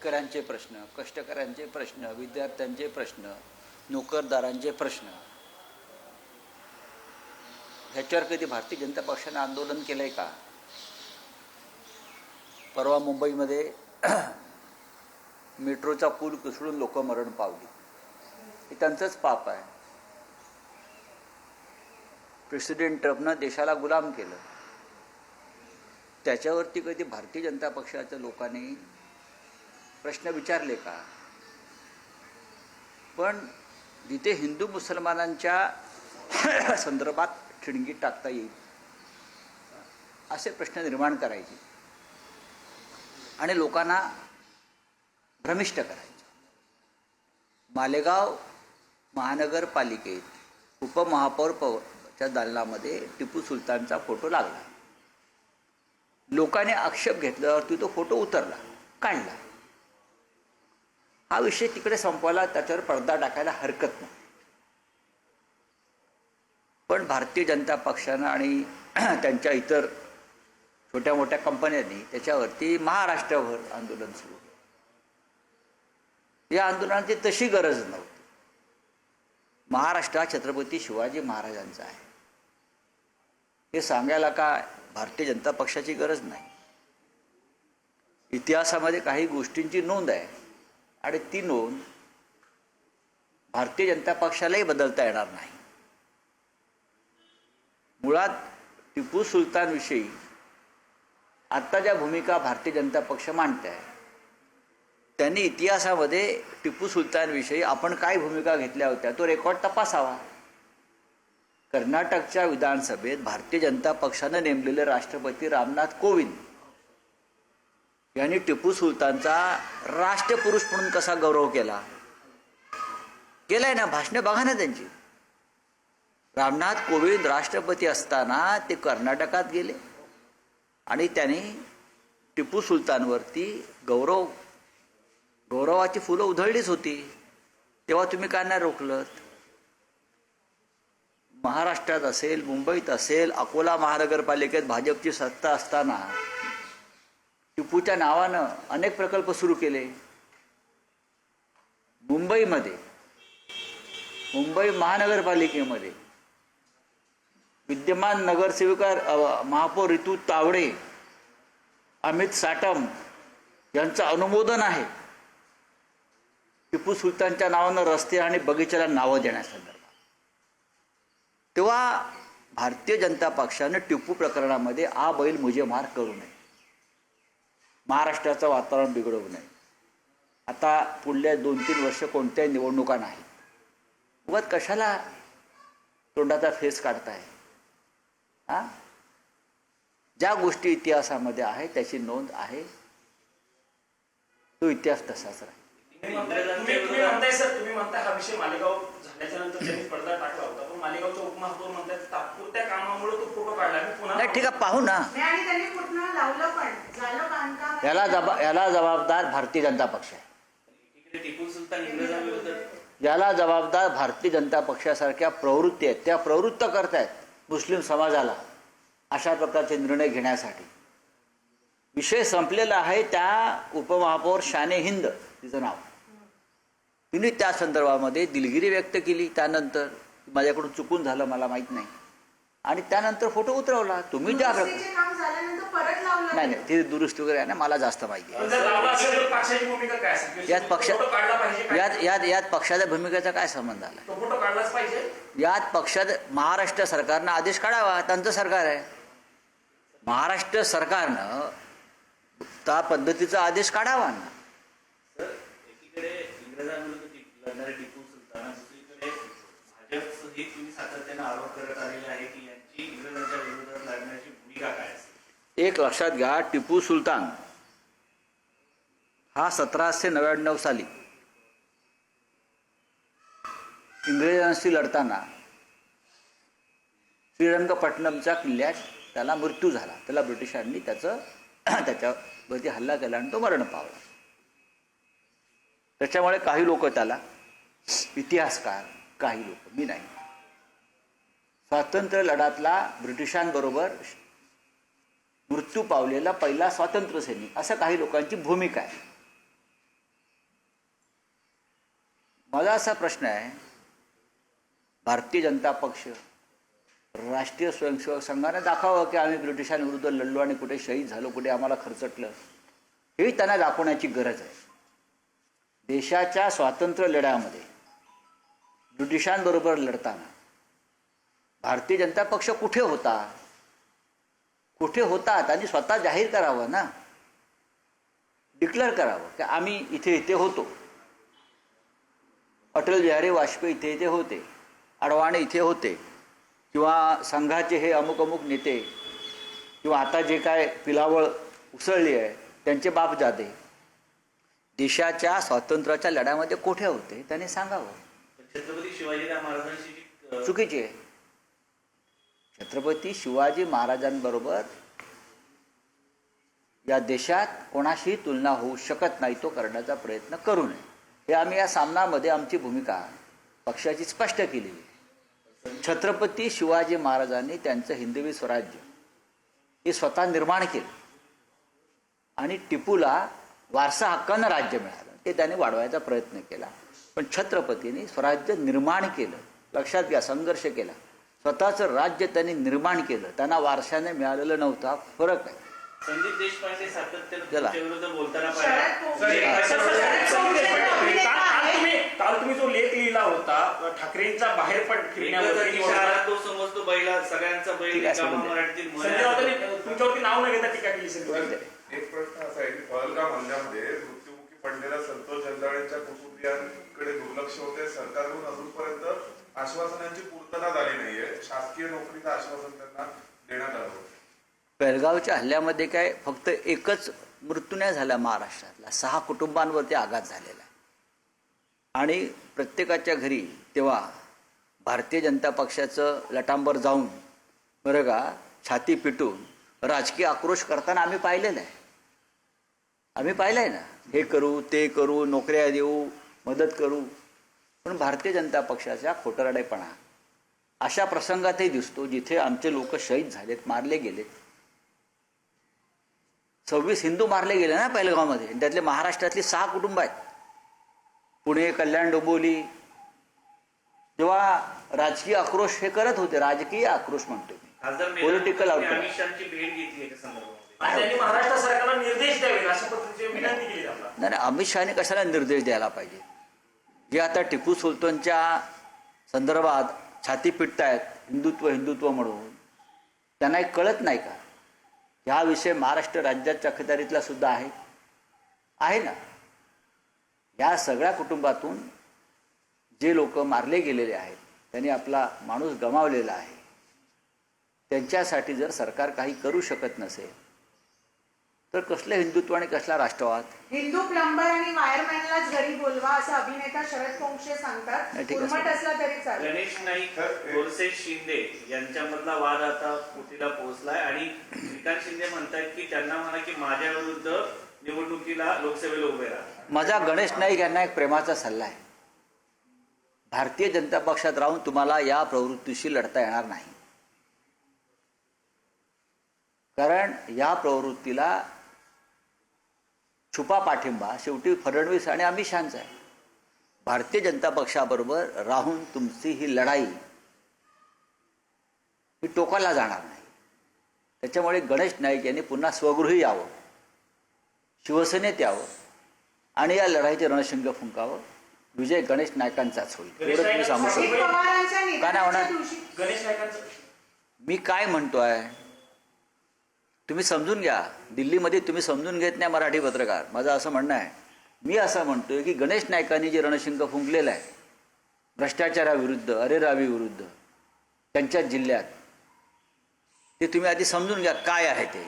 शेतकऱ्यांचे प्रश्न, कष्टकऱ्यांचे प्रश्न, विद्यार्थ्यांचे प्रश्न, नोकरदारांचे प्रश्न, ह्याच्यावर कधी भारतीय जनता पक्षाने आंदोलन केलं आहे का? परवा मुंबईमध्ये मेट्रोचा पूल कोसळून लोक मरण पावली. हे त्यांचंच पाप आहे. प्रेसिडेंट ट्रम्पनं देशाला गुलाम केलं. त्याच्यावरती कधी भारतीय जनता पक्षाच्या लोकांनी प्रश्न विचारले का? पण जिथे हिंदू मुसलमानांच्या संदर्भात ठिणगी टाकता येईल असे प्रश्न निर्माण करायचे आणि लोकांना भ्रमिष्ट करायचे. मालेगाव महानगरपालिकेत उपमहापौरच्या दालनामध्ये टिपू सुलतानचा फोटो लागला. लोकांनी आक्षेप घेतल्यावरती तो फोटो उतरला, काढला. हा विषय तिकडे संपवायला, त्याच्यावर पडदा टाकायला हरकत नाही. पण भारतीय जनता पक्षानं आणि त्यांच्या इतर छोट्या मोठ्या कंपन्यांनी त्याच्यावरती महाराष्ट्राभर आंदोलन सुरू केलं. या आंदोलनाची तशी गरज नव्हती. महाराष्ट्र छत्रपती शिवाजी महाराजांचा आहे हे सांगायला काय भारतीय जनता पक्षाची गरज नाही. इतिहासामध्ये काही गोष्टींची नोंद आहे आणि ती नोंद भारतीय जनता पक्षालाही बदलता येणार नाही. मुळात टिपू सुलतानविषयी आत्ता ज्या भूमिका भारतीय जनता पक्ष मांडत आहे, त्यांनी इतिहासामध्ये टिपू सुलतानविषयी आपण काय भूमिका घेतल्या होत्या तो रेकॉर्ड तपासावा. कर्नाटकच्या विधानसभेत भारतीय जनता पक्षानं नेमलेले राष्ट्रपती रामनाथ कोविंद यांनी टिपू सुलतानचा राष्ट्रपुरुष म्हणून कसा गौरव केलाय ना. भाषणे बघा ना त्यांची. रामनाथ कोविंद राष्ट्रपती असताना ते कर्नाटकात गेले आणि त्यांनी टिपू सुलतानवरती गौरवाची फुलं उधळलीच होती. तेव्हा तुम्ही काय नाही रोखलं? महाराष्ट्रात असेल, मुंबईत असेल, अकोला महानगरपालिकेत भाजपची सत्ता असताना टिपूच्या नावानं अनेक प्रकल्प सुरू केले. मुंबई महानगरपालिकेमध्ये विद्यमान नगरसेविका महापौर ऋतू तावडे, अमित साटम यांचं अनुमोदन आहे टिपू सुलतानच्या नावानं रस्ते आणि बगीच्याला नावं देण्यासंदर्भात. तेव्हा भारतीय जनता पक्षानं टिपू प्रकरणामध्ये आ बैल मुझे मार करू नये, महाराष्ट्राचं वातावरण बिघडवू नये. आता पुढल्या 2-3 वर्ष कोणत्याही निवडणुका नाहीत. उगाच कशाला तोंडाचा फेस काढताय? ज्या गोष्टी इतिहासामध्ये आहे त्याची नोंद आहे, तो इतिहास तसाच राहील. तुम्ही म्हणताय सर, तुम्ही म्हणताय हा विषय मालेगाव झाल्याच्या नंतर त्यांनी पडदा टाकला होता, पण मालेगावचा उपमहापौर म्हणतात तात्पुरत्या कामामुळे तो फोटो काढला. नाही, ठीक आहे, पाहू ना. याला जबाबदार भारतीय जनता पक्ष आहे. टिपू सुलतान इंग्रजांविरुद्ध याला जबाबदार भारतीय जनता पक्षासारख्या प्रवृत्ती आहेत. त्या प्रवृत्त करतायत मुस्लिम समाजाला अशा प्रकारचे निर्णय घेण्यासाठी. विषय संपलेला आहे. त्या उपमहापौर शाने हिंद तिचं नाव, तिने त्या संदर्भामध्ये दिलगिरी व्यक्त केली. त्यानंतर माझ्याकडून चुकून झालं, मला माहीत नाही, आणि त्यानंतर फोटो उतरवला. तुम्ही ज्या नाही ती दुरुस्ती वगैरे आहे ना, मला जास्त माहिती आहे. यात पक्षाच्या भूमिकेचा काय संबंध आला? यात पक्षात महाराष्ट्र सरकारनं आदेश काढावा. त्यांचं सरकार आहे. महाराष्ट्र सरकारनं त्या पद्धतीचा आदेश काढावा ना. एकीकडे इंग्रजांविरुद्ध लढणारे टिपू सुलतान, दुसरीकडे भाजप ही तुम्ही सातत्याने आरोप करत आलेला आहे की यांची इंग्रजांच्या विरोधात लढण्याची भूमिका काय असेल? एक लक्षात घ्या, टिपू सुलतान हा 1799 साली इंग्रजांशी लढताना श्रीरंगपट्टणमच्या किल्ल्यात त्याला मृत्यू झाला. त्याला ब्रिटिशांनी त्याच्यावरती हल्ला केला आणि तो मरण पावला. त्याच्यामुळे काही लोक त्याला, इतिहासकार, काही लोक, मी नाही, स्वातंत्र्य लढ्यातला ब्रिटिशांबरोबर मृत्यू पावलेला पहिला स्वातंत्र्य सैनिक असं काही लोकांची भूमिका आहे. माझा असा प्रश्न आहे, भारतीय जनता पक्ष, राष्ट्रीय स्वयंसेवक संघाने दाखवावं की आम्ही ब्रिटिशांविरुद्ध लढलो आणि कुठे शहीद झालो, कुठे आम्हाला खर्चटलं, हे त्यांना दाखवण्याची गरज आहे. देशाच्या स्वातंत्र्य लढ्यामध्ये ब्रिटिशांबरोबर लढताना भारतीय जनता पक्ष कुठे होता, कुठे होतात, आणि स्वतः जाहीर करावं ना, डिक्लेअर करावं की आम्ही इथे इथे होतो. अटल बिहारी वाजपेयी इथे इथे होते, अडवाणी इथे होते, किंवा संघाचे हे अमुक अमुक नेते, किंवा आता जे काय पिलावळ उसळली आहे त्यांचे बापजादे देशाच्या स्वातंत्र्याच्या लढ्यामध्ये कुठे होते त्याने सांगावं. छत्रपती शिवाजीराव महाराजांशी चुकीचे आहे. छत्रपती शिवाजी महाराजांबरोबर या देशात कोणाशीही तुलना होऊ शकत नाही, तो करण्याचा प्रयत्न करू नये. हे आम्ही या सामनामध्ये आमची भूमिका पक्षाची स्पष्ट केली आहे. छत्रपती शिवाजी महाराजांनी त्यांचं हिंदवी स्वराज्य हे स्वतः निर्माण केलं आणि टिपूला वारसा हक्कानं राज्य मिळालं, ते त्याने वाढवायचा प्रयत्न केला. पण छत्रपतींनी स्वराज्य निर्माण केलं, लक्षात घ्या, संघर्ष केला, स्वतःचं राज्य त्यांनी निर्माण केलं, त्यांना वारशाने मिळालेलं नव्हता. फरक आहे. संदीप देशपांडे सातत्यानं चला. तुमच्याविरुद्ध बोलताना काल तुम्ही जो लेख लिहिला होता ठाकरेंचा बाहेर फिरण्यावरती, तो समजतो बैला सगळ्यांचा बैल ठीक आहे, सोडून द्या. मराठीतील संजय राऊतांनी तुमच्यावरती नाव न घेता टीका केली. संजय एक प्रश्न असा आहे की पहलगाम हल्ल्यामध्ये मृत्युमुखी पडलेल्या संतोष जंजाळेंच्या कुटुंबियांकडे दुर्लक्ष होते. सरकारकडून अजूनपर्यंत आश्वासनांची पूर्तता झाली नाहीये. शासकीय नोकरीचं आश्वासन त्यांना देण्यात आलं होतं. पेहलगावच्या हल्ल्यामध्ये काय फक्त एकच मृत्यू नाही झाला महाराष्ट्रातला, 6 कुटुंबांवरती आघात झालेला आहे. आणि प्रत्येकाच्या घरी तेव्हा भारतीय जनता पक्षाचं लटांबर जाऊन, बरं का, छाती पिटून राजकीय आक्रोश करताना आम्ही पाहिलेलं आहे. आम्ही पाहिलं आहे ना, हे करू ते करू, नोकऱ्या देऊ, मदत करू. पण भारतीय जनता पक्षाचा खोटरडेपणा अशा प्रसंगातही दिसतो जिथे आमचे लोक शहीद झालेत, मारले गेलेत. 26 हिंदू मारले गेले ना पेहलगावमध्ये, त्यातले महाराष्ट्रातली 6 कुटुंब आहेत. पुणे, कल्याण, डोंबिवली. जेव्हा राजकीय आक्रोश हे करत होते, राजकीय आक्रोश म्हणतो मी, पॉलिटिकल आउटकम, अमित शहाची भेट घेतली एका संदर्भामध्ये आणि त्यांनी महाराष्ट्र सरकारला निर्देश द्यावेत अशा पद्धतीची विनंती केली त्यांना. नाही, अमित शहाने कशाला निर्देश द्यायला पाहिजे? जे आता टिपू सुलतानच्या संदर्भात छाती पिटतायत हिंदुत्व हिंदुत्व म्हणून, त्यांना एक कळत नाही का हा विषय महाराष्ट्र राज्याच्या अखत्यारीतला सुद्धा आहे ना. या सगळ्या कुटुंबातून जे लोक मारले गेलेले आहेत, त्यांनी आपला माणूस गमावलेला आहे, त्यांच्यासाठी जर सरकार काही करू शकत नसेल तर कसलं हिंदुत्व आणि कसला राष्ट्रवाद? हिंदू प्लंबर आणि वायरमॅनलाच घरी बोलवा असं अभिनेता शरद पोंक्षे सांगतात. ठीक आहे, उर्मट असला तरी चालेल. गणेश नाईक, गोरसे शिंदे यांच्यामधला वाद आता कुठेला पोहोचलाय आणि श्रीकांत शिंदे म्हणतायत की त्यांना म्हणा की माझ्या विरुद्ध निवडणुकीला लोकसभेला उभे राहा. माझा गणेश नाईक यांना एक प्रेमाचा सल्ला आहे. भारतीय जनता पक्षात राहून तुम्हाला या प्रवृत्तीशी लढता येणार नाही, कारण या प्रवृत्तीला छुपा पाठिंबा शेवटी फडणवीस आणि अमित शहाचा आहे. भारतीय जनता पक्षाबरोबर राहून तुमची ही लढाई ही टोकाला जाणार नाही. त्याच्यामुळे गणेश नाईक यांनी पुन्हा स्वगृही यावं, शिवसेनेत यावं आणि या लढाईचे रणशिंग फुंकावं. विजय गणेश नायकांचाच होईल, एवढं तुम्ही सांगू अजित शकतो. पवारांच्या काय नाही निधनाच्या होणार? दिवशी गणेश नाईकांचं मी काय म्हणतोय तुम्ही समजून घ्या. दिल्लीमध्ये तुम्ही समजून घेत नाही मराठी पत्रकार. माझं असं म्हणणं आहे, मी असं म्हणतोय की गणेश नाईकांनी जे रणशिंग फुंकलेलं आहे भ्रष्टाचाराविरुद्ध, अरेरावीविरुद्ध त्यांच्या जिल्ह्यात, ते तुम्ही आधी समजून घ्या काय आहे ते.